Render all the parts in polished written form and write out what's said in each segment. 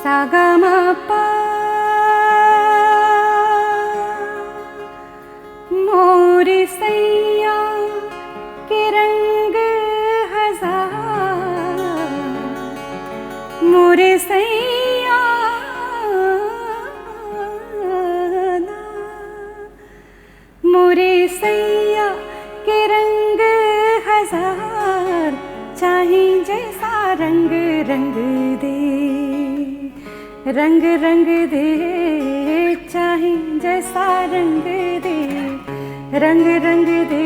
सा गा मा पा मोरे सैया के रंग हजार, मोरे सैया मोरे सैया के रंग हजार, चाहे जैसा रंग रंग दे, रंग रंग दे, चाहे जैसा रंग दे, रंग रंग दे,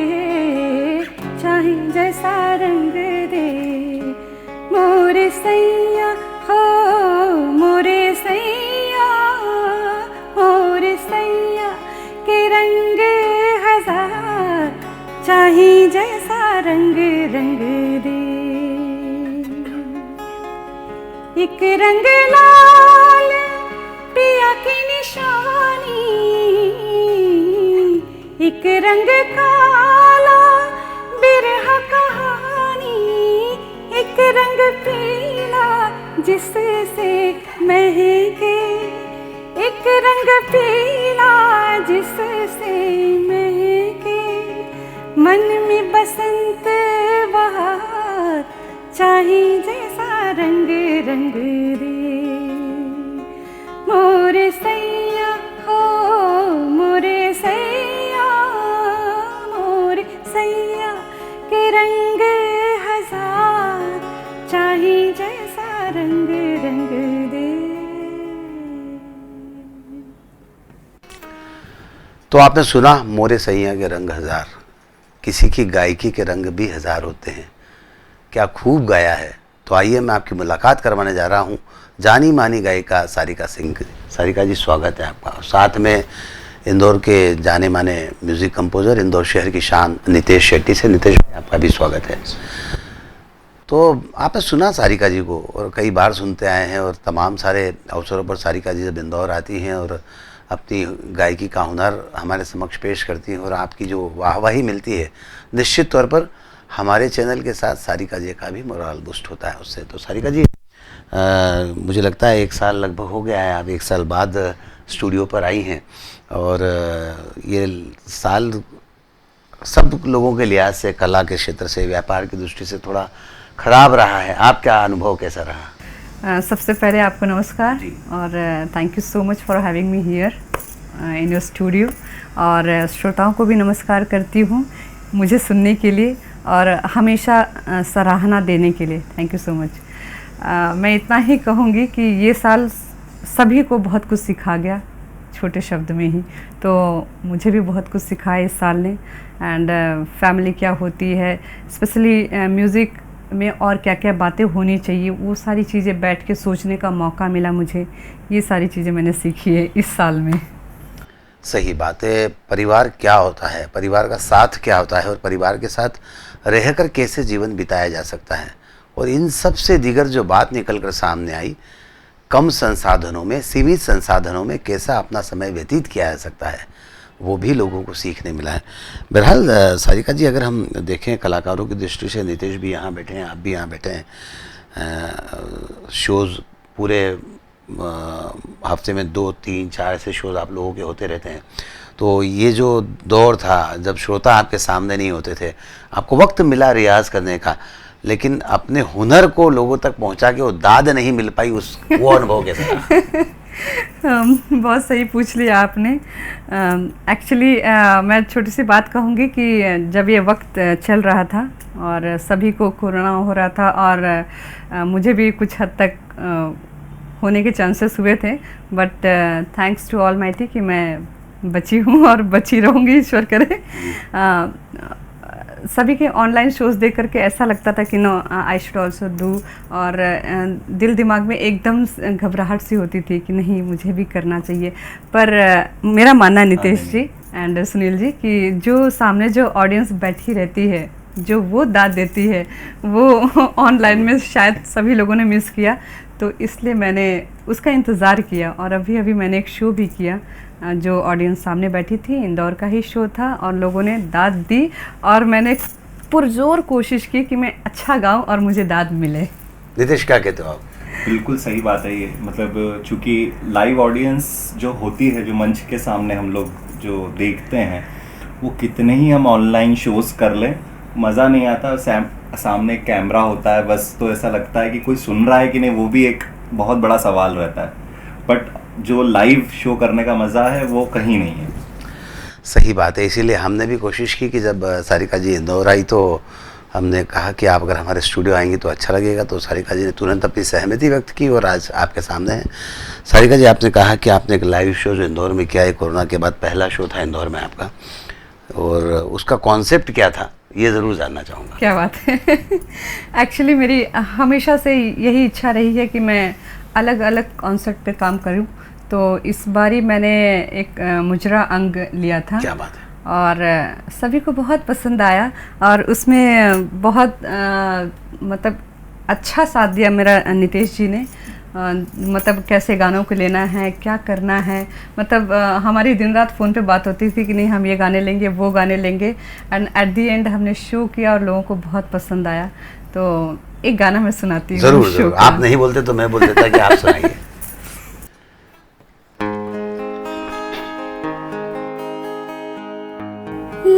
चाहे जैसा रंग दे। मोरे सैया हो मोरे सैया, मोरे सैया के रंग हजार, चाहे जैसा रंग रंग दे। एक रंग लाल पिया की निशानी, एक रंग काला बिरह कहानी, एक रंग पीला जिससे महके, एक रंग पीला जिससे महके, मन में बसंत बहार, चाहे जैसा रंग रंग दे। मोरे सैया हो मोरे सैया, मोरे सैया के रंग हजार, चाहे जैसा रंग रंग दे। तो आपने सुना मोरे सैया के रंग हजार। किसी की गायकी के रंग भी हजार होते हैं। क्या खूब गाया है। तो आइए मैं आपकी मुलाकात करवाने जा रहा हूँ जानी मानी गायिका सारिका सिंह। सारिका जी स्वागत है आपका। साथ में इंदौर के जाने माने म्यूज़िक कंपोज़र, इंदौर शहर की शान नितेश शेट्टी से। नितेश भाई आपका भी स्वागत है। तो आपने सुना सारिका जी को और कई बार सुनते आए हैं, और तमाम सारे अवसरों पर सारिका जी जब इंदौर आती हैं और अपनी गायकी का हुनर हमारे समक्ष पेश करती हैं और आपकी जो वाहवाही मिलती है, निश्चित तौर पर हमारे चैनल के साथ सारिका जी का भी मोरल बूस्ट होता है उससे। तो सारिका जी मुझे लगता है 1 साल लगभग हो गया है, आप 1 साल बाद स्टूडियो पर आई हैं, और ये साल सब लोगों के लिहाज से, कला के क्षेत्र से, व्यापार की दृष्टि से थोड़ा ख़राब रहा है। आपका अनुभव कैसा रहा? सबसे पहले आपको नमस्कार और thank you so much for having me here in your studio. और श्रोताओं को भी नमस्कार करती हूँ मुझे सुनने के लिए और हमेशा सराहना देने के लिए। Thank you so much. मैं इतना ही कहूँगी कि ये साल सभी को बहुत कुछ सिखा गया, छोटे शब्द में ही। तो मुझे भी बहुत कुछ सिखाया इस साल ने। एंड फैमिली क्या होती है, स्पेशली म्यूज़िक में और क्या क्या बातें होनी चाहिए, वो सारी चीज़ें बैठ के सोचने का मौका मिला मुझे। ये सारी चीज़ें मैंने सीखी है इस साल में। सही बात है। परिवार क्या होता है, परिवार का साथ क्या होता है, और परिवार के साथ रहकर कैसे जीवन बिताया जा सकता है, और इन सब से दीगर जो बात निकल कर सामने आई, कम संसाधनों में, सीमित संसाधनों में कैसा अपना समय व्यतीत किया जा सकता है, वो भी लोगों को सीखने मिला है। बहरहाल सारिका जी, अगर हम देखें कलाकारों की दृष्टि से, नितेश भी यहाँ बैठे हैं, आप भी यहाँ बैठे हैं, शोज़ पूरे हफ्ते में 2, 3, 4 ऐसे शोज़ आप लोगों के होते रहते हैं। तो ये जो दौर था जब श्रोता आपके सामने नहीं होते थे, आपको वक्त मिला रियाज़ करने का, लेकिन अपने हुनर को लोगों तक पहुंचा के वो दाद नहीं मिल पाई, वो अनुभव कैसा रहा? बहुत सही पूछ लिया आपने। एक्चुअली मैं छोटी सी बात कहूँगी कि जब ये वक्त चल रहा था और सभी को कोरोना हो रहा था, और मुझे भी कुछ हद तक होने के चांसेस हुए थे, बट थैंक्स टू ऑलमाइटी कि मैं बची हूँ और बची रहूँगी, ईश्वर करे। सभी के ऑनलाइन शोज़ देख करके ऐसा लगता था कि no I should also do, और दिल दिमाग में एकदम घबराहट सी होती थी कि नहीं मुझे भी करना चाहिए। पर मेरा मानना है नितेश जी एंड सुनील जी कि जो सामने जो ऑडियंस बैठी रहती है, जो वो दाद देती है, वो ऑनलाइन में शायद सभी लोगों ने मिस किया। तो इसलिए मैंने उसका इंतज़ार किया, और अभी अभी मैंने एक शो भी किया जो ऑडियंस सामने बैठी थी, इंदौर का ही शो था, और लोगों ने दाद दी, और मैंने पुरजोर कोशिश की कि मैं अच्छा गाऊं और मुझे दाद मिले। नितेश क्या कहते हो आप? बिल्कुल सही बात है ये, मतलब चूंकि लाइव ऑडियंस जो होती है, जो मंच के सामने हम लोग जो देखते हैं, वो कितने ही हम ऑनलाइन शोज़ कर लें, मज़ा नहीं आता। सामने कैमरा होता है बस, तो ऐसा लगता है कि कोई सुन रहा है कि नहीं, वो भी एक बहुत बड़ा सवाल रहता है। बट जो लाइव शो करने का मज़ा है वो कहीं नहीं है। सही बात है, इसीलिए हमने भी कोशिश की कि जब सारिका जी इंदौर आई तो हमने कहा कि आप अगर हमारे स्टूडियो आएंगी तो अच्छा लगेगा। तो सारिका जी ने तुरंत अपनी सहमति व्यक्त की और आज आपके सामने है। सारिका जी, आपने कहा कि आपने एक लाइव शो जो इंदौर में किया है, कोरोना के बाद पहला शो था इंदौर में आपका, और उसका कॉन्सेप्ट क्या था, ये ज़रूर जानना चाहूँगा। क्या बात है। एक्चुअली मेरी हमेशा से यही इच्छा रही है कि मैं अलग अलग कॉन्सेप्ट पे काम करूं। तो इस बारी मैंने एक मुजरा अंग लिया था। क्या बात है। और सभी को बहुत पसंद आया और उसमें बहुत मतलब अच्छा साथ दिया मेरा नितेश जी ने। मतलब कैसे गानों को लेना है, क्या करना है, मतलब हमारी दिन रात फ़ोन पे बात होती थी कि नहीं हम ये गाने लेंगे, वो गाने लेंगे, एंड एट दी एंड हमने शो किया और लोगों को बहुत पसंद आया। तो एक गाना मैं सुनाती हूँ। ज़रूर ज़रूर, आप नहीं बोलते तो मैं बोल देता कि आप सुनाइए।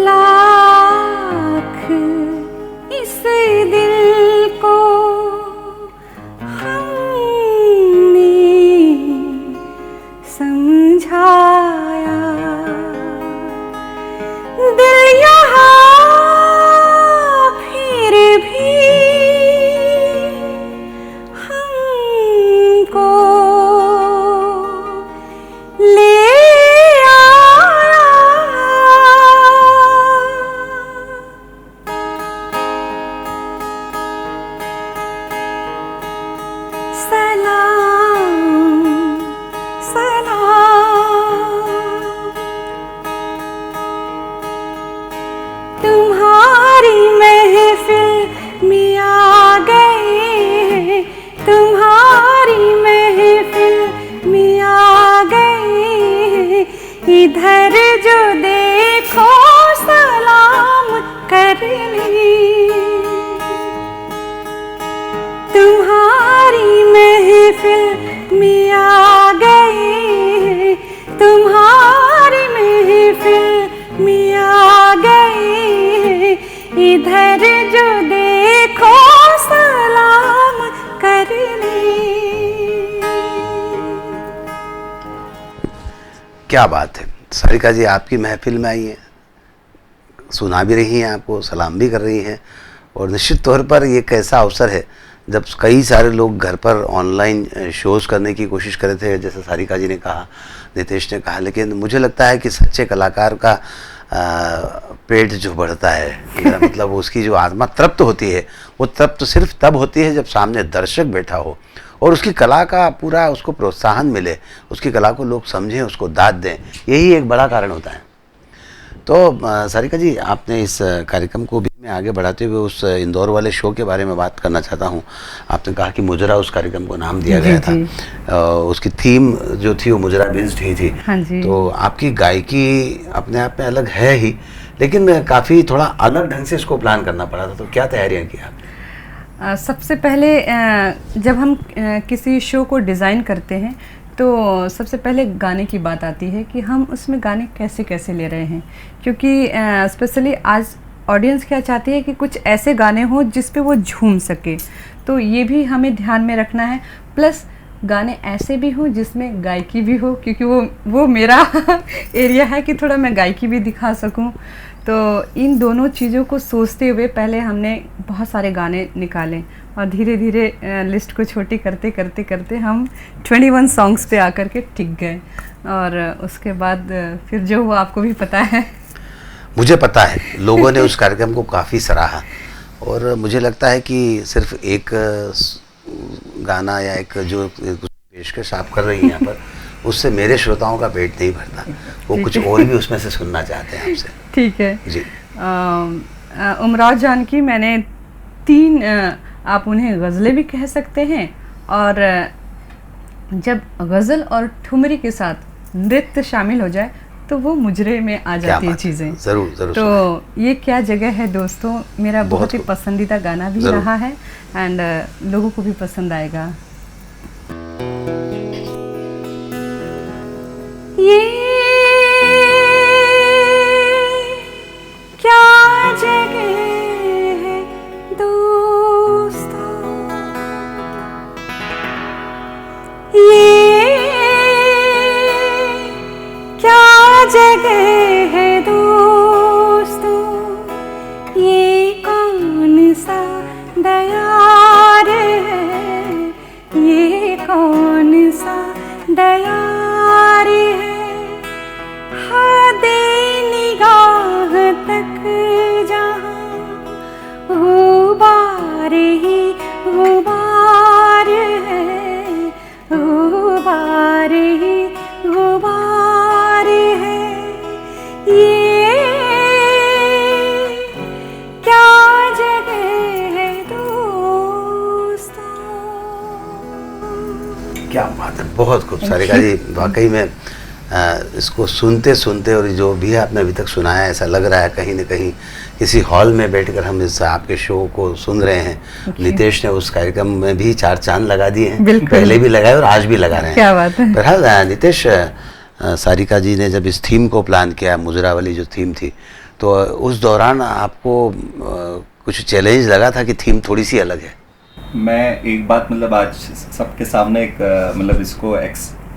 लाख इस दिल को हमने समझाया, दिल यहाँ फिर भी हमको ले इधर जो देखो सलाम करनी, तुम्हारी महफिल में आ गए, तुम्हारी महफिल में आ गए, इधर जो देखो सलाम करनी। क्या बात है। सारिका जी आपकी महफिल में आई हैं, सुना भी रही हैं, आपको सलाम भी कर रही हैं, और निश्चित तौर पर ये एक ऐसा अवसर है जब कई सारे लोग घर पर ऑनलाइन शोज़ करने की कोशिश कर रहे थे, जैसे सारिका जी ने कहा, नितेश ने कहा, लेकिन मुझे लगता है कि सच्चे कलाकार का पेट जो बढ़ता है, मेरा मतलब उसकी जो आत्मा तृप्त होती है, वो तृप्त सिर्फ तब होती है जब सामने दर्शक बैठा हो और उसकी कला का पूरा उसको प्रोत्साहन मिले, उसकी कला को लोग समझें, उसको दाद दें, यही एक बड़ा कारण होता है। तो सारिका जी, आपने इस कार्यक्रम को भी मैं आगे बढ़ाते हुए उस इंदौर वाले शो के बारे में बात करना चाहता हूँ। आपने कहा कि मुजरा उस कार्यक्रम को नाम दिया गया था, उसकी थीम जो थी वो मुजरा बेस्ड ही थी। हाँ जी। तो आपकी गायकी अपने आप में अलग है ही, लेकिन काफ़ी थोड़ा अलग ढंग से इसको प्लान करना पड़ा था, तो क्या तैयारियाँ की आपने? सबसे पहले जब हम किसी शो को डिज़ाइन करते हैं तो सबसे पहले गाने की बात आती है कि हम उसमें गाने कैसे कैसे ले रहे हैं, क्योंकि स्पेशली आज ऑडियंस क्या चाहती है कि कुछ ऐसे गाने हों जिस पे वो झूम सके, तो ये भी हमें ध्यान में रखना है। प्लस गाने ऐसे भी हों जिसमें गायकी भी हो, क्योंकि वो मेरा एरिया है कि थोड़ा मैं गायकी भी दिखा सकूं। तो इन दोनों चीज़ों को सोचते हुए पहले हमने बहुत सारे गाने निकाले और धीरे धीरे लिस्ट को छोटी करते करते करते हम 21 सॉन्ग्स पे आकर के टिक गए। और उसके बाद फिर जो हुआ आपको भी पता है। मुझे पता है, लोगों ने उस कार्यक्रम को काफ़ी सराहा, और मुझे लगता है कि सिर्फ एक गाना या एक जो पेशकश आप कर रही हैं यहाँ पर, उससे मेरे श्रोताओं का पेट नहीं भरता, वो कुछ और भी उसमें से सुनना चाहते हैं आपसे। ठीक है जी। उमराव जान की मैंने 3 आप उन्हें गज़लें भी कह सकते हैं, और जब गज़ल और ठुमरी के साथ नृत्य शामिल हो जाए तो वो मुजरे में आ जाती है चीज़ें। ज़रूर ज़रूर। तो ये क्या जगह है दोस्तों, मेरा बहुत ही पसंदीदा गाना भी रहा है, एंड लोगों को भी पसंद आएगा। ये क्या जगह है दोस्तों, ये क्या जगह है दोस्तों, ये कौन सा दयार है, ये कौन सा दयार है, हदे निगाह तक जहाँ गुबार ही गुबार है, गुबार ही गुबार है, ये क्या जगह है दोस्तों। क्या बात है, बहुत खूब सारिका जी, वाकई में इसको सुनते सुनते और जो भी आपने अभी तक सुनाया ऐसा लग रहा है कहीं न कहीं किसी हॉल में बैठकर हम इस आपके शो को सुन रहे हैं। नितेश ने उस कार्यक्रम में भी 4 चांद लगा दिए हैं, पहले भी लगाए और आज भी लगा रहे हैं। क्या बात है। बहरहाल नितेश, सारिका जी ने जब इस थीम को प्लान किया, मुजरा वाली जो थीम थी, तो उस दौरान आपको कुछ चैलेंज लगा था कि थीम थोड़ी सी अलग है? मैं एक बात मतलब आज सबके सामने एक मतलब इसको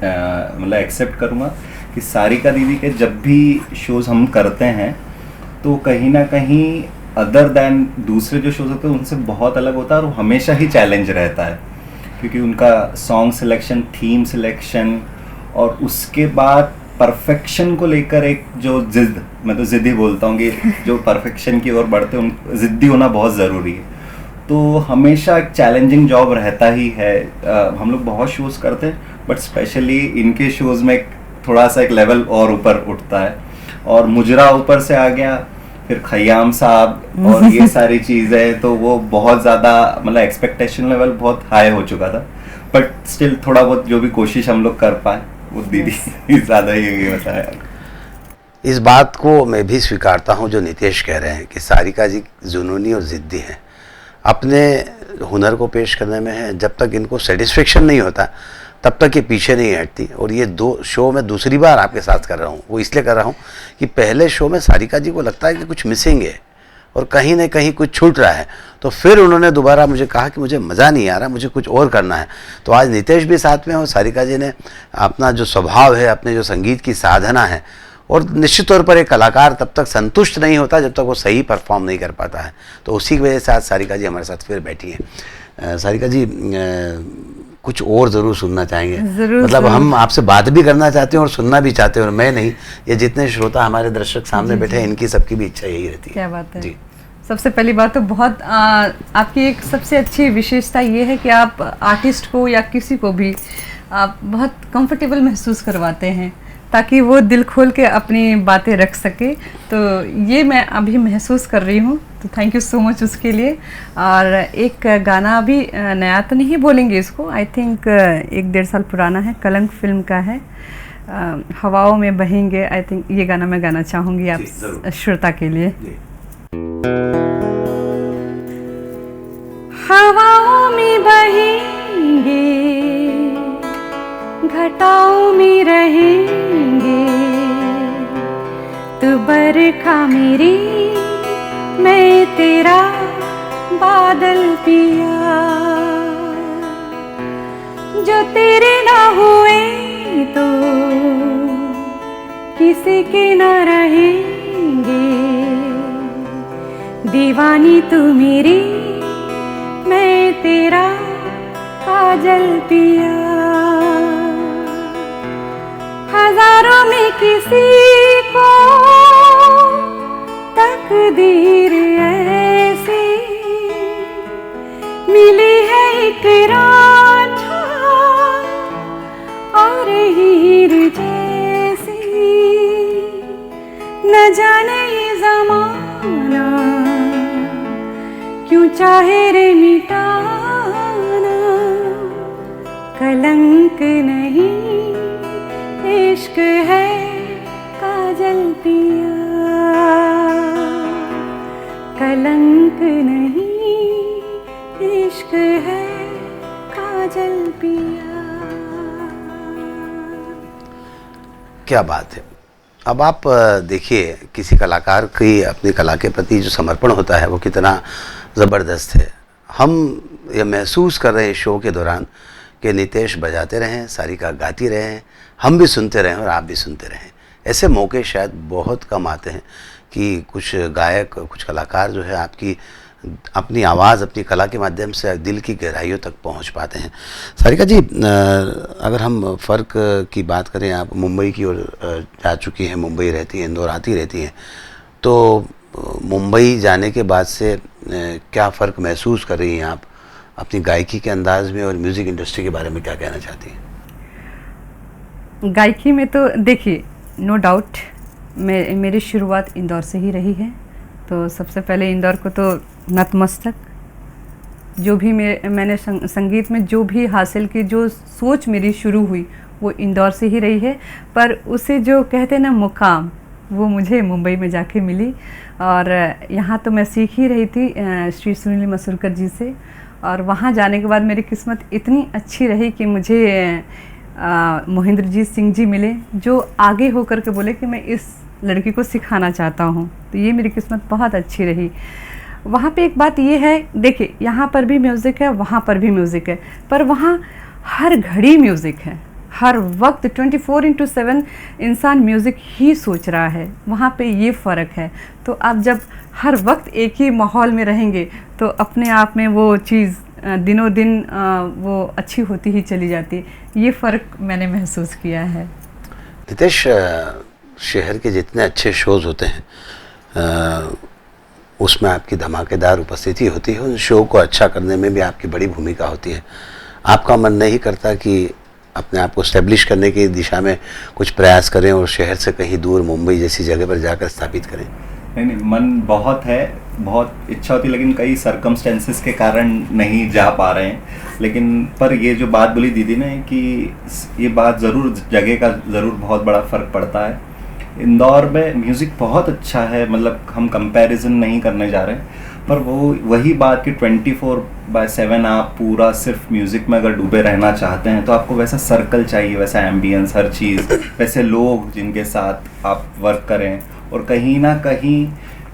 मतलब एक्सेप्ट करूँगा कि सारिका दीदी के जब भी शोज़ हम करते हैं तो कहीं ना कहीं अदर दैन दूसरे जो शोज़ होते हैं उनसे बहुत अलग होता है और हमेशा ही चैलेंज रहता है, क्योंकि उनका सॉन्ग सिलेक्शन, थीम सिलेक्शन और उसके बाद परफेक्शन को लेकर एक जो जिद, मैं तो जिद ही बोलता हूँ कि जो परफेक्शन की ओर बढ़ते हैं जिद्दी होना बहुत ज़रूरी है। तो हमेशा एक चैलेंजिंग जॉब रहता ही है। हम लोग बहुत शोज़ करते हैं बट स्पेशली इनके शोज़ में थोड़ा सा एक लेवल और ऊपर उठता है, और मुजरा ऊपर से आ गया, फिर खयाम साहब और ये सारी चीज़ें, तो वो बहुत ज़्यादा मतलब एक्सपेक्टेशन लेवल बहुत हाई हो चुका था, बट स्टिल थोड़ा बहुत जो भी कोशिश हम लोग कर पाए वो दीदी ज़्यादा ही बताया। इस बात को मैं भी स्वीकारता हूँ जो नितेश कह रहे हैं कि सारिका जी जुनूनी और ज़िद्दी हैं, अपने हुनर को पेश करने में है। जब तक इनको सेटिस्फेक्शन नहीं होता तब तक ये पीछे नहीं हटती। और ये 2 शो मैं दूसरी बार आपके साथ कर रहा हूँ, वो इसलिए कर रहा हूँ कि पहले शो में सारिका जी को लगता है कि कुछ मिसिंग है और कहीं ना कहीं कुछ छूट रहा है, तो फिर उन्होंने दोबारा मुझे कहा कि मुझे मज़ा नहीं आ रहा, मुझे कुछ और करना है। तो आज नितेश भी साथ में और सारिका जी ने अपना जो स्वभाव है, अपने जो संगीत की साधना है, और निश्चित तौर पर एक कलाकार तब तक संतुष्ट नहीं होता जब तक वो सही परफॉर्म नहीं कर पाता है, तो उसी की वजह से आज सारिका जी हमारे साथ फिर बैठी हैं। सारिका जी, कुछ और ज़रूर सुनना चाहेंगे? ज़रूर, मतलब ज़रूर। हम आपसे बात भी करना चाहते हैं और सुनना भी चाहते हैं, और मैं नहीं, ये जितने श्रोता हमारे दर्शक सामने बैठे हैं इनकी सबकी भी इच्छा यही रहती है। क्या बात है। जी, सबसे पहली बात तो बहुत आपकी एक सबसे अच्छी विशेषता ये है कि आप आर्टिस्ट को या किसी को भी आप बहुत कंफर्टेबल महसूस करवाते हैं ताकि वो दिल खोल के अपनी बातें रख सके। तो ये मैं अभी महसूस कर रही हूँ, तो थैंक यू सो मच उसके लिए। और एक गाना अभी नया तो नहीं बोलेंगे इसको, आई थिंक 1-1.5 साल पुराना है, कलंक फिल्म का है, हवाओं में बहेंगे। आई थिंक ये गाना मैं गाना चाहूँगी आप श्रोता के लिए। हवाओं में बहेंगे, घटाओं में रहेंगे, तू बरखा मेरी, मैं तेरा बादल पिया, जो तेरे ना हुए तो किसी के ना रहेंगे, दीवानी तू मेरी, मैं तेरा काजल पिया, हजारों में किसी को तकदीर ऐसी मिली है, एक रांझा और हीर जैसी, न जाने ये ज़माना क्यों चाहे रे मिटाना, कलंक नहीं इश्क है काजल पिया, कलंक नहीं इश्क है काजल पिया। क्या बात है। अब आप देखिए किसी कलाकार की अपनी कला के प्रति जो समर्पण होता है वो कितना ज़बरदस्त है। हम ये महसूस कर रहे हैं शो के दौरान कि नितेश बजाते रहें, सारिका गाती रहें, हम भी सुनते रहें और आप भी सुनते रहें। ऐसे मौके शायद बहुत कम आते हैं कि कुछ गायक, कुछ कलाकार जो है आपकी अपनी आवाज़, अपनी कला के माध्यम से दिल की गहराइयों तक पहुंच पाते हैं। सारिका जी, अगर हम फ़र्क की बात करें, आप मुंबई की ओर जा चुकी हैं, मुंबई रहती हैं, इंदौर आती रहती हैं, तो मुंबई जाने के बाद से क्या फ़र्क महसूस कर रही हैं आप अपनी गायकी के अंदाज में, और म्यूज़िक इंडस्ट्री के बारे में क्या कहना चाहती हैं? गायकी में तो देखिए, नो डाउट मेरी शुरुआत इंदौर से ही रही है। तो सबसे पहले इंदौर को तो नतमस्तक। जो भी मैंने संगीत में जो भी हासिल की, जो सोच मेरी शुरू हुई वो इंदौर से ही रही है। पर उसे जो कहते हैं ना मुकाम, वो मुझे मुंबई में जाके मिली। और यहाँ तो मैं सीख ही रही थी श्री सुनील मसूरकर जी से। और वहाँ जाने के बाद मेरी किस्मत इतनी अच्छी रही कि मुझे मोहिंद्रजीत सिंह जी मिले, जो आगे होकर के बोले कि मैं इस लड़की को सिखाना चाहता हूँ। तो ये मेरी किस्मत बहुत अच्छी रही। वहाँ पे एक बात ये है, देखिए यहाँ पर भी म्यूज़िक है, वहाँ पर भी म्यूज़िक है, पर वहाँ हर घड़ी म्यूज़िक है, हर वक्त 24/7 इंसान म्यूज़िक ही सोच रहा है। वहाँ पे ये फ़र्क है। तो आप जब हर वक्त एक ही माहौल में रहेंगे तो अपने आप में वो चीज़ दिनों दिन वो अच्छी होती ही चली जाती है। ये फ़र्क मैंने महसूस किया है। नितेश, शहर के जितने अच्छे शोज़ होते हैं उसमें आपकी धमाकेदार उपस्थिति होती है, उन शो को अच्छा करने में भी आपकी बड़ी भूमिका होती है। आपका मन नहीं करता कि अपने आप को स्टैब्लिश करने की दिशा में कुछ प्रयास करें और शहर से कहीं दूर मुंबई जैसी जगह पर जाकर स्थापित करें? नहीं, मन बहुत है, बहुत इच्छा होती, लेकिन कई सर्कमस्टेंसेस के कारण नहीं जा पा रहे हैं। लेकिन पर ये जो बात बोली दीदी ने कि ये बात ज़रूर, जगह का ज़रूर बहुत बड़ा फ़र्क पड़ता है। इंदौर में म्यूज़िक बहुत अच्छा है, मतलब हम कंपैरिजन नहीं करने जा रहे हैं, पर वो वही बात कि 24/7 आप पूरा सिर्फ म्यूज़िक में अगर डूबे रहना चाहते हैं तो आपको वैसा सर्कल चाहिए, वैसा एम्बियंस, हर चीज़, वैसे लोग जिनके साथ आप वर्क करें। और कहीं ना कहीं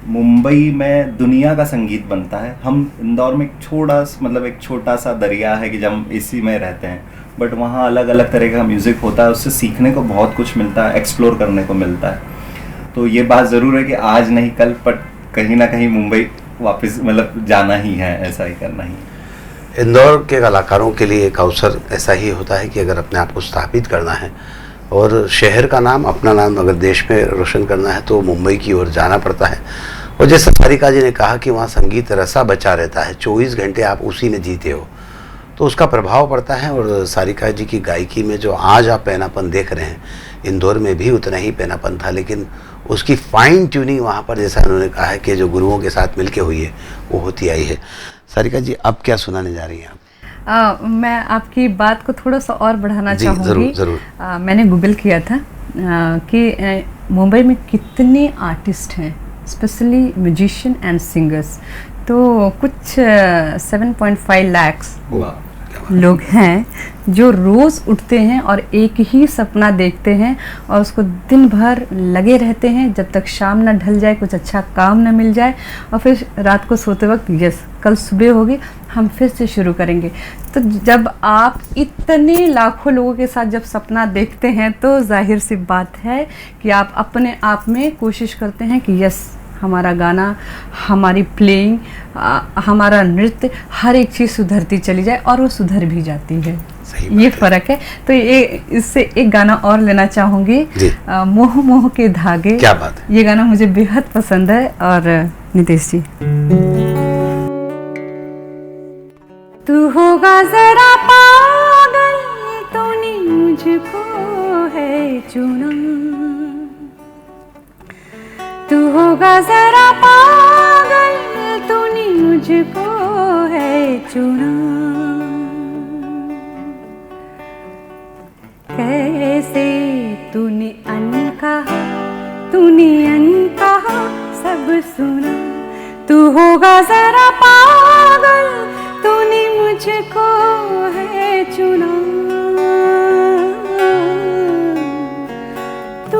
मुंबई में दुनिया का संगीत बनता है। हम इंदौर में एक छोटा सा दरिया है कि जब हम इसी में रहते हैं, बट वहाँ अलग अलग तरह का म्यूज़िक होता है, उससे सीखने को बहुत कुछ मिलता है, एक्सप्लोर करने को मिलता है। तो ये बात ज़रूर है कि आज नहीं कल, बट कहीं ना कहीं मुंबई वापस जाना ही है, ऐसा ही करना ही है। इंदौर के कलाकारों के लिए एक अवसर ऐसा ही होता है कि अगर अपने आप को स्थापित करना है और शहर का नाम, अपना नाम अगर देश में रोशन करना है तो मुंबई की ओर जाना पड़ता है। और जैसे सारिका जी ने कहा कि वहाँ संगीत रसा बचा रहता है, 24 घंटे आप उसी में जीते हो, तो उसका प्रभाव पड़ता है। और सारिका जी की गायकी में जो आज आप पैनापन देख रहे हैं, इंदौर में भी उतना ही पैनापन था, लेकिन उसकी फाइन ट्यूनिंग वहाँ पर, जैसा उन्होंने कहा है कि जो गुरुओं के साथ मिलके हुई है, वो होती आई है। सारिका जी, अब क्या सुनाने जा रही हैं आप? मैं आपकी बात को थोड़ा सा और बढ़ाना चाहूँगी। ज़रूर। मैंने गूगल किया था कि मुंबई में कितने आर्टिस्ट हैं, स्पेशली म्यूजिशियन एंड सिंगर्स। तो कुछ 7.5 लाख लोग हैं जो रोज़ उठते हैं और एक ही सपना देखते हैं और उसको दिन भर लगे रहते हैं जब तक शाम ना ढल जाए, कुछ अच्छा काम ना मिल जाए, और फिर रात को सोते वक्त यस कल सुबह होगी, हम फिर से शुरू करेंगे। तो जब आप इतने लाखों लोगों के साथ जब सपना देखते हैं तो जाहिर सी बात है कि आप अपने आप में कोशिश करते हैं कि यस हमारा गाना, हमारी प्लेइंग, हमारा नृत्य, हर एक चीज़ सुधरती चली जाए, और वो सुधर भी जाती है। ये फ़र्क है। तो ये इससे एक गाना और लेना चाहूँगी, मोह मोह के धागे। क्या बात है। ये गाना मुझे बेहद पसंद है। और नितेश जी, तू होगा जरा पागल, तूने मुझको है चुना, तू होगा जरा पागल, तूने मुझको है चुना, कैसे तूने अनकहा, तूने अनकहा सब सुना, तू होगा जरा पागल, तूने मुझको है चुना, तू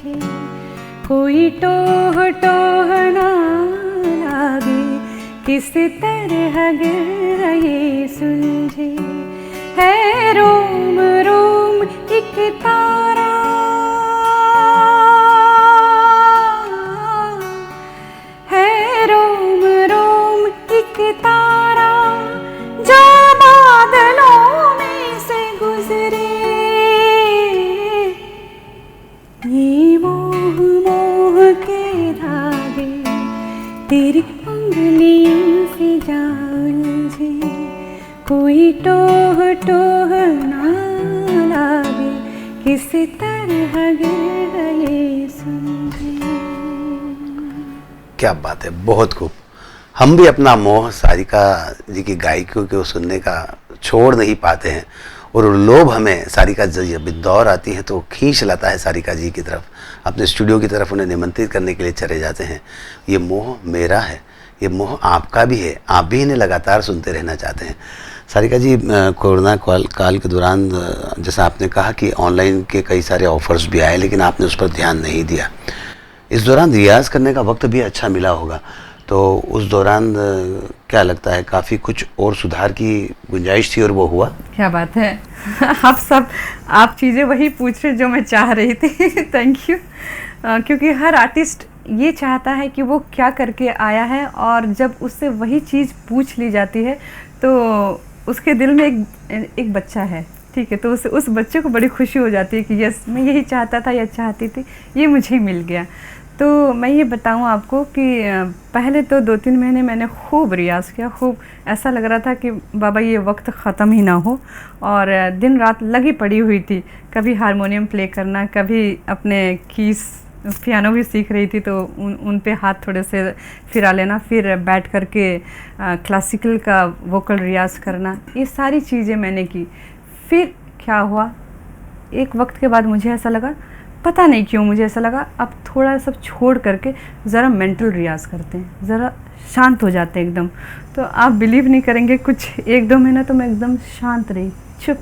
सुलझे, कोई टोह टोह ना लागे, किस तरह गिर रहे सुलझे, है रोम रोम एक तारा, है रोम रोम एक तारा, जो बादलों में से गुजरे, ये मोह मोह के धागे तेरी उंगलियों से जा उलझे, कोई टोह टोह ना लागे, किस तरह गिर गए सुलझे। क्या बात है, बहुत खूब। हम भी अपना मोह सारिका जी की गायकियों को सुनने का छोड़ नहीं पाते हैं, और लोभ हमें सारिका जी जब इंदौर आती हैं तो खींच लाता है सारिका जी की तरफ, अपने स्टूडियो की तरफ उन्हें निमंत्रित करने के लिए चले जाते हैं। ये मोह मेरा है, ये मोह आपका भी है, आप भी इन्हें लगातार सुनते रहना चाहते हैं। सारिका जी, कोरोना काल के दौरान जैसा आपने कहा कि ऑनलाइन के कई सारे ऑफर्स भी आए, लेकिन आपने उस पर ध्यान नहीं दिया। इस दौरान रियाज़ करने का वक्त भी अच्छा मिला होगा, तो उस दौरान क्या लगता है काफ़ी कुछ और सुधार की गुंजाइश थी और वो हुआ? क्या बात है आप चीज़ें वही पूछ रहे जो मैं चाह रही थी थैंक यू। क्योंकि हर आर्टिस्ट ये चाहता है कि वो क्या करके आया है, और जब उससे वही चीज़ पूछ ली जाती है तो उसके दिल में एक बच्चा है, ठीक है, तो उस बच्चे को बड़ी खुशी हो जाती है कि यस, मैं यही चाहता था या चाहती थी, ये मुझे मिल गया। तो मैं ये बताऊं आपको कि पहले तो 2-3 महीने मैंने खूब रियाज़ किया, खूब ऐसा लग रहा था कि बाबा ये वक्त ख़त्म ही ना हो, और दिन रात लगी पड़ी हुई थी। कभी हारमोनियम प्ले करना, कभी अपने कीस, पियानो भी सीख रही थी तो उन पे हाथ थोड़े से फिरा लेना, फिर बैठ कर के क्लासिकल का वोकल रियाज़ करना, ये सारी चीज़ें मैंने की। फिर क्या हुआ, एक वक्त के बाद मुझे ऐसा लगा, पता नहीं क्यों मुझे ऐसा लगा अब थोड़ा सब छोड़ करके ज़रा मेंटल रियाज़ करते हैं, ज़रा शांत हो जाते हैं एकदम। तो आप बिलीव नहीं करेंगे, कुछ 1-2 महीना तो मैं एकदम शांत रही, चुप,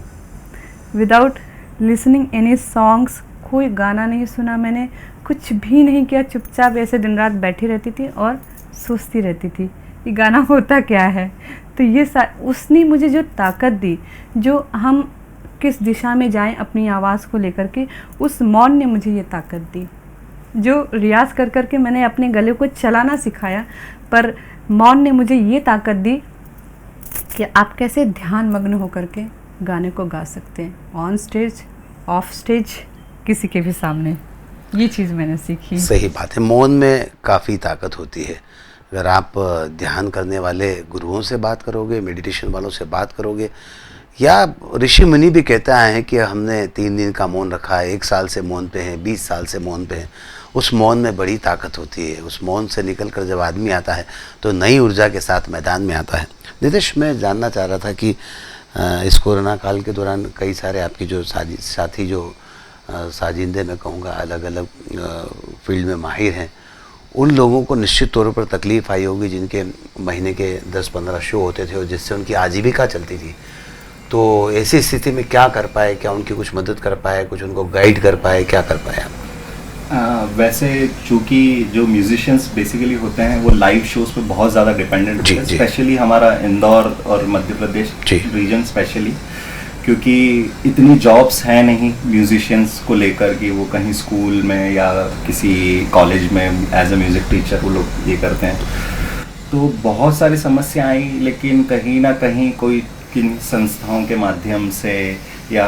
विदाउट लिसनिंग एनी सॉन्ग्स, कोई गाना नहीं सुना मैंने, कुछ भी नहीं किया, चुपचाप ऐसे दिन रात बैठी रहती थी और सोचती रहती थी ये गाना होता क्या है। तो ये उसने मुझे जो ताकत दी, जो हम किस दिशा में जाएं अपनी आवाज़ को लेकर के, उस मौन ने मुझे ये ताकत दी। जो रियाज़ कर कर के मैंने अपने गले को चलाना सिखाया, पर मौन ने मुझे ये ताकत दी कि आप कैसे ध्यान मग्न होकर के गाने को गा सकते हैं, ऑन स्टेज, ऑफ स्टेज, किसी के भी सामने। ये चीज़ मैंने सीखी। सही बात है, मौन में काफ़ी ताकत होती है। अगर आप ध्यान करने वाले गुरुओं से बात करोगे, मेडिटेशन वालों से बात करोगे, या ऋषि मुनि भी कहते आए हैं कि हमने 3 दिन का मौन रखा है, 1 साल से मौन पे हैं, 20 साल से मौन पे हैं, उस मौन में बड़ी ताकत होती है। उस मौन से निकल कर जब आदमी आता है तो नई ऊर्जा के साथ मैदान में आता है। नितेश, मैं जानना चाह रहा था कि इस कोरोना काल के दौरान कई सारे आपके जो साथी जो साजिंदे मैं कहूँगा अलग अलग फील्ड में माहिर हैं, उन लोगों को निश्चित तौर पर तकलीफ़ आई होगी जिनके महीने के 10-15 शो होते थे और जिससे उनकी आजीविका चलती थी। तो ऐसी स्थिति में क्या कर पाए, क्या उनकी कुछ मदद कर पाए, कुछ उनको गाइड कर पाए, क्या कर पाए आप? वैसे चूँकि जो म्यूजिशियंस बेसिकली होते हैं वो लाइव शोज़ पे बहुत ज़्यादा डिपेंडेंट होते हैं, स्पेशली हमारा इंदौर और मध्य प्रदेश रीजन स्पेशली, क्योंकि इतनी जॉब्स हैं नहीं म्यूजिशियंस को लेकर कि वो कहीं स्कूल में या किसी कॉलेज में एज अ म्यूज़िक टीचर वो लोग ये करते हैं। तो बहुत सारी समस्या आई, लेकिन कहीं ना कहीं कोई किन संस्थाओं के माध्यम से या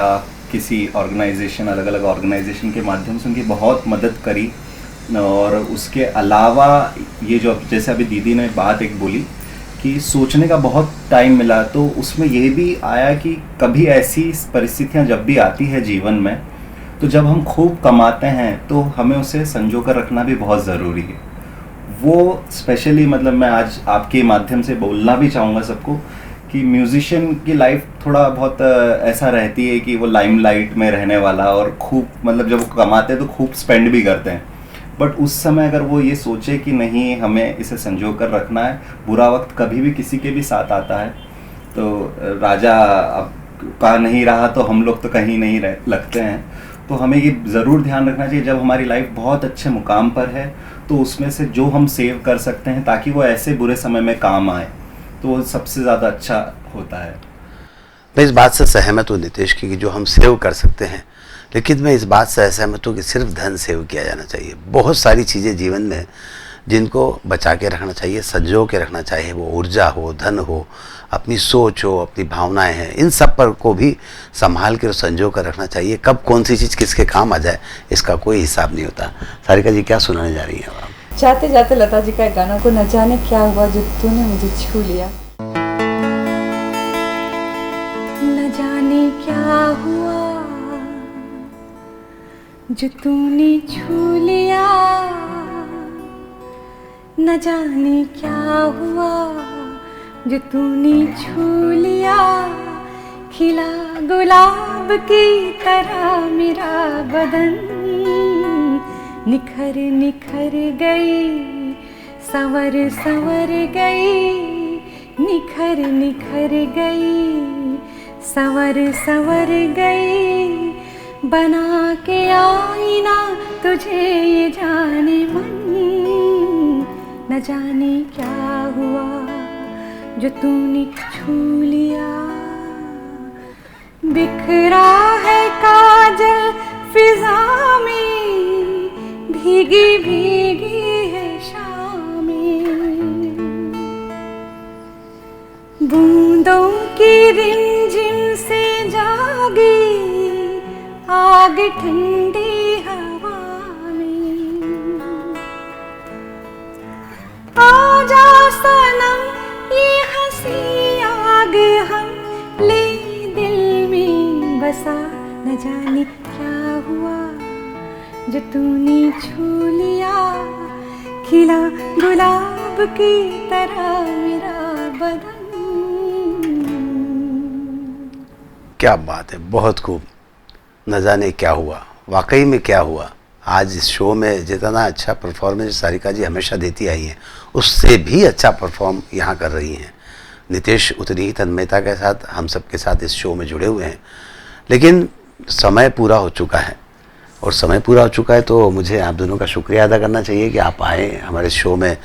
किसी ऑर्गेनाइजेशन, अलग अलग ऑर्गेनाइजेशन के माध्यम से उनकी बहुत मदद करी। और उसके अलावा ये जो जैसे अभी दीदी ने बात एक बोली कि सोचने का बहुत टाइम मिला, तो उसमें ये भी आया कि कभी ऐसी परिस्थितियां जब भी आती है जीवन में, तो जब हम खूब कमाते हैं तो हमें उसे संजो कर रखना भी बहुत ज़रूरी है। वो स्पेशली मतलब मैं आज आपके माध्यम से बोलना भी चाहूँगा सबको कि म्यूजिशियन की लाइफ थोड़ा बहुत ऐसा रहती है कि वो लाइमलाइट में रहने वाला, और खूब मतलब जब वो कमाते हैं तो खूब स्पेंड भी करते हैं, बट उस समय अगर वो ये सोचे कि नहीं हमें इसे संजो कर रखना है, बुरा वक्त कभी भी किसी के भी साथ आता है। तो राजा अब का नहीं रहा तो हम लोग तो कहीं नहीं लगते हैं। तो हमें ये ज़रूर ध्यान रखना चाहिए जब हमारी लाइफ बहुत अच्छे मुकाम पर है तो उसमें से जो हम सेव कर सकते हैं ताकि वो ऐसे बुरे समय में काम आए, तो वो सबसे ज़्यादा अच्छा होता है। मैं इस बात से सहमत हूँ नितेश की कि जो हम सेव कर सकते हैं, लेकिन मैं इस बात से असहमत हूँ कि सिर्फ धन सेव किया जाना चाहिए। बहुत सारी चीज़ें जीवन में जिनको बचा के रखना चाहिए, संजो के रखना चाहिए, वो ऊर्जा हो, धन हो, अपनी सोच हो, अपनी भावनाएं हैं, इन सब पर को भी संभाल के और संजो कर रखना चाहिए। कब कौन सी चीज़ किसके काम आ जाए इसका कोई हिसाब नहीं होता। सारिका जी क्या सुनाने जा रही हैं अब आप? जाते जाते लता जी का एक गाना को न जाने क्या हुआ जो तूने मुझे छू लिया। न जाने क्या हुआ जो तूने छू लिया, न जाने क्या हुआ जो तूने छू लिया, खिला गुलाब की तरह मेरा बदन, निखर निखर गई, संवर संवर गई, निखर निखर गई, संवर संवर गई, बना के आईना तुझे ये जाने मन, न जाने क्या हुआ जो तूने छू लिया। बिखरा है काजल फिजा में, भीगी भीगी है शामें, बूंदों की रिमझिम से जागी आग ठंडी हवा में, आजा सनम ये हंसी आग हम ले दिल में बसा, न जाने क्या हुआ जो तूने छू लिया, खिला गुलाब की तरह मेरा बदन। क्या बात है, बहुत खूब। न जाने क्या हुआ, वाकई में क्या हुआ। आज इस शो में जितना अच्छा परफॉर्मेंस सारिका जी हमेशा देती आई हैं, उससे भी अच्छा परफॉर्म यहाँ कर रही हैं। नितेश उतनी ही तन्मयता के साथ हम सब के साथ इस शो में जुड़े हुए हैं, लेकिन समय पूरा हो चुका है, और समय पूरा हो चुका है तो मुझे आप दोनों का शुक्रिया अदा करना चाहिए कि आप आए, हमारे शो में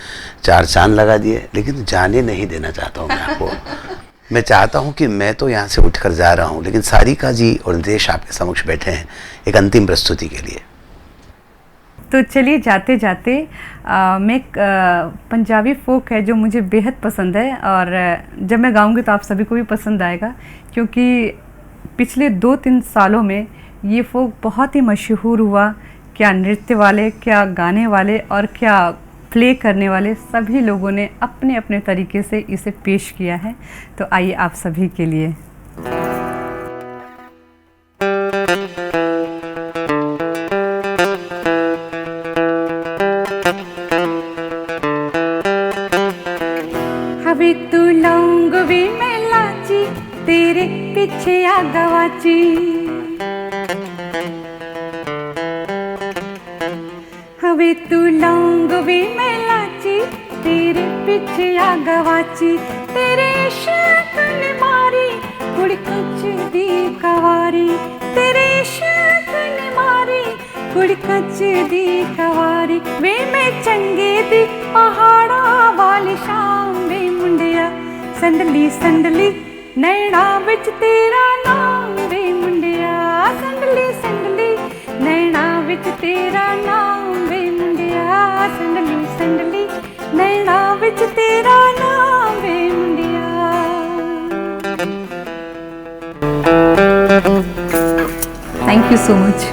चार चांद लगा दिए। लेकिन जाने नहीं देना चाहता हूँ मैं आपको। मैं चाहता हूँ कि मैं तो यहाँ से उठकर जा रहा हूँ, लेकिन सारिका जी और नितेश आपके समक्ष बैठे हैं एक अंतिम प्रस्तुति के लिए। तो चलिए जाते जाते मैं पंजाबी फोक है जो मुझे बेहद पसंद है, और जब मैं गाऊंगी तो आप सभी को भी पसंद आएगा, क्योंकि पिछले 2-3 सालों में ये फोक बहुत ही मशहूर हुआ। क्या नृत्य वाले, क्या गाने वाले और क्या प्ले करने वाले, सभी लोगों ने अपने अपने तरीके से इसे पेश किया है। तो आइए आप सभी के लिए। हवे तू लौंग वे मैं लाची, तेरे पीछे आ गवाची, हवे तू लौंग वे मैं लाची, तेरे पीछे आ गवाची, तेरे इश्क ने मारी कुड़ कच दी कवारी, तेरे इश्क ने मारी कुड़ कच दी कवारी, वे मैं चंगे दी पहाड़ा वाली शाम वे मुंडिया, संदली संदली नैना विच तेरा नाम वे मुंडिया, संदली संदली नैना विच तेरा नाम वे मुंडिया, संदली संदली नैना विच तेरा नाम वे मुंडिया। Thank you so much.